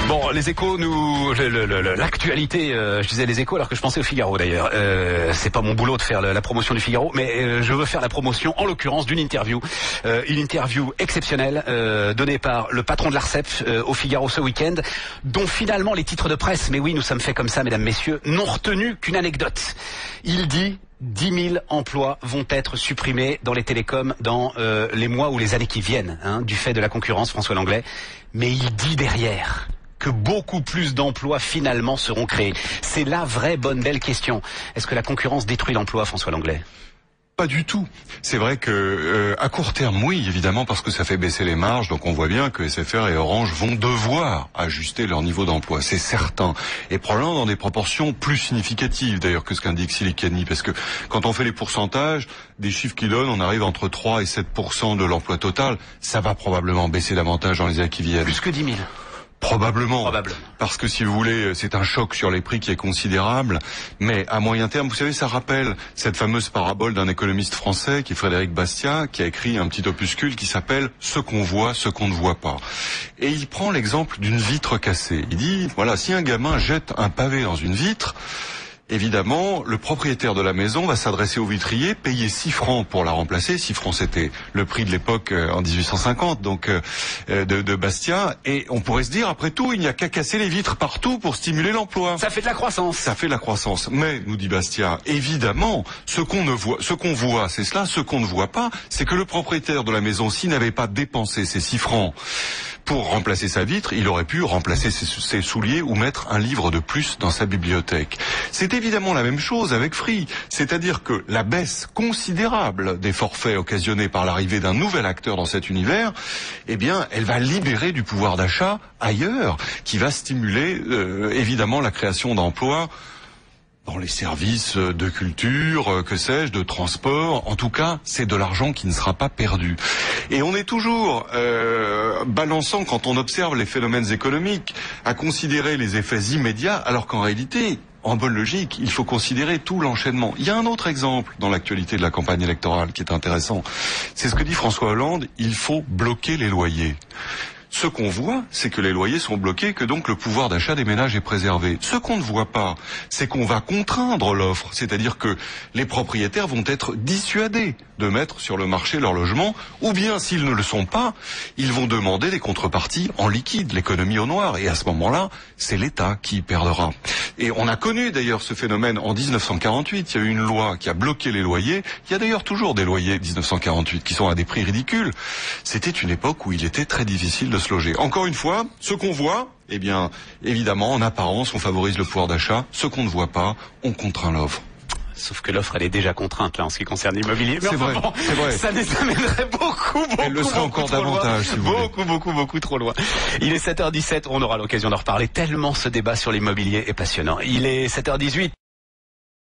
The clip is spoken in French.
Bon, les Échos, l'actualité, je disais les Échos alors que je pensais au Figaro d'ailleurs. C'est pas mon boulot de faire la promotion du Figaro, mais je veux faire la promotion, en l'occurrence, d'une interview. Une interview exceptionnelle donnée par le patron de l'ARCEP au Figaro ce week-end, dont finalement les titres de presse, mais oui, nous sommes faits comme ça, mesdames, messieurs, n'ont retenu qu'une anecdote. Il dit 10 000 emplois vont être supprimés dans les télécoms dans les mois ou les années qui viennent, du fait de la concurrence, François Langlais. Mais il dit derrière que beaucoup plus d'emplois finalement seront créés. C'est la vraie bonne belle question. Est-ce que la concurrence détruit l'emploi, François Langlais ? Pas du tout. C'est vrai que à court terme, oui, évidemment, parce que ça fait baisser les marges. Donc on voit bien que SFR et Orange vont devoir ajuster leur niveau d'emploi, c'est certain. Et probablement dans des proportions plus significatives, d'ailleurs, que ce qu'indique Silicani. Parce que quand on fait les pourcentages, des chiffres qui donnent, on arrive entre 3 et 7% de l'emploi total. Ça va probablement baisser davantage dans les années qui viennent. Plus que 10 000. Probablement. Parce que si vous voulez, c'est un choc sur les prix qui est considérable. Mais à moyen terme, vous savez, ça rappelle cette fameuse parabole d'un économiste français qui est Frédéric Bastiat, qui a écrit un petit opuscule qui s'appelle « Ce qu'on voit, ce qu'on ne voit pas ». Et il prend l'exemple d'une vitre cassée. Il dit, voilà, si un gamin jette un pavé dans une vitre, évidemment, le propriétaire de la maison va s'adresser au vitrier, payer 6 francs pour la remplacer. 6 francs, c'était le prix de l'époque en 1850, donc de Bastia. Et on pourrait se dire, après tout, il n'y a qu'à casser les vitres partout pour stimuler l'emploi. Ça fait de la croissance. Ça fait de la croissance. Mais, nous dit Bastia, évidemment, ce qu'on voit, c'est cela. Ce qu'on ne voit pas, c'est que le propriétaire de la maison, s'il n'avait pas dépensé ces 6 francs pour remplacer sa vitre, il aurait pu remplacer ses souliers ou mettre un livre de plus dans sa bibliothèque. C'est évidemment la même chose avec Free. C'est-à-dire que la baisse considérable des forfaits occasionnés par l'arrivée d'un nouvel acteur dans cet univers, eh bien, elle va libérer du pouvoir d'achat ailleurs, qui va stimuler évidemment la création d'emplois dans les services de culture, que sais-je, de transport. En tout cas, c'est de l'argent qui ne sera pas perdu. Et on est toujours balançant, quand on observe les phénomènes économiques, à considérer les effets immédiats, alors qu'en réalité, en bonne logique, il faut considérer tout l'enchaînement. Il y a un autre exemple dans l'actualité de la campagne électorale qui est intéressant. C'est ce que dit François Hollande, il faut bloquer les loyers. Ce qu'on voit, c'est que les loyers sont bloqués, que donc le pouvoir d'achat des ménages est préservé. Ce qu'on ne voit pas, c'est qu'on va contraindre l'offre, c'est-à-dire que les propriétaires vont être dissuadés de mettre sur le marché leur logement, ou bien s'ils ne le sont pas, ils vont demander des contreparties en liquide, l'économie au noir, et à ce moment-là, c'est l'État qui perdra. Et on a connu d'ailleurs ce phénomène en 1948, il y a eu une loi qui a bloqué les loyers, il y a d'ailleurs toujours des loyers 1948 qui sont à des prix ridicules. C'était une époque où il était très difficile de se loger. Encore une fois, ce qu'on voit, eh bien, évidemment, en apparence, on favorise le pouvoir d'achat. Ce qu'on ne voit pas, on contraint l'offre. Sauf que l'offre, elle est déjà contrainte, là, en ce qui concerne l'immobilier. C'est vrai, bon, c'est vrai. Ça nous amènerait beaucoup Elle le sera encore davantage, si vous voulez. Beaucoup trop loin. Il est 7h17, on aura l'occasion d'en reparler, tellement ce débat sur l'immobilier est passionnant. Il est 7h18.